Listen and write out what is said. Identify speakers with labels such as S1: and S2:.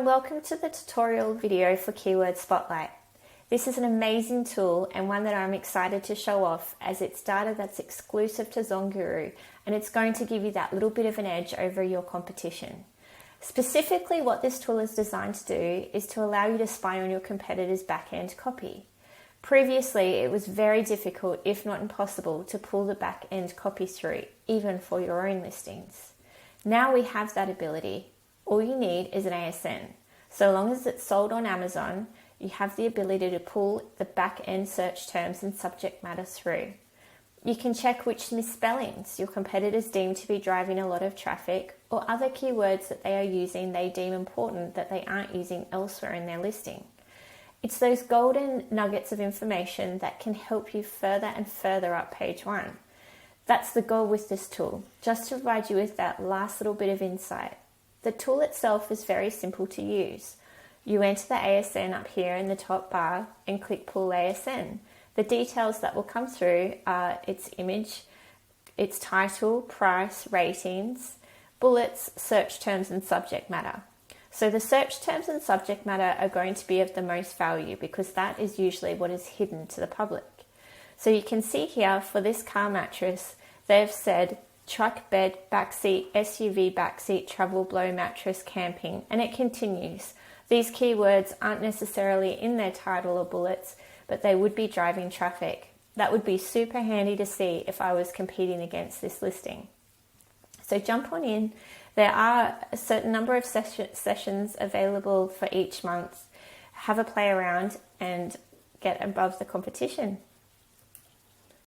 S1: everyone, welcome to the tutorial video for Keyword Spotlight. This is an amazing tool and one that I'm excited to show off as it's data that's exclusive to ZonGuru and it's going to give you that little bit of an edge over your competition. Specifically, what this tool is designed to do is to allow you to spy on your competitor's back-end copy. Previously, it was very difficult, if not impossible, to pull the back-end copy through, even for your own listings. Now we have that ability. All you need is an ASN. So long as it's sold on Amazon, you have the ability to pull the back-end search terms and subject matter through. You can check which misspellings your competitors deem to be driving a lot of traffic or other keywords that they are using they deem important that they aren't using elsewhere in their listing. It's those golden nuggets of information that can help you further and further up page one. That's the goal with this tool, just to provide you with that last little bit of insight. The tool itself is very simple to use. You enter the ASN up here in the top bar and click Pull ASN. The details that will come through are its image, its title, price, ratings, bullets, search terms and subject matter. So the search terms and subject matter are going to be of the most value because that is usually what is hidden to the public. So you can see here for this car mattress, they've said truck bed, backseat, SUV backseat, travel blow mattress, camping, and it continues. These keywords aren't necessarily in their title or bullets, but they would be driving traffic. That would be super handy to see if I was competing against this listing. So jump on in. There are a certain number of sessions available for each month. Have a play around and get above the competition.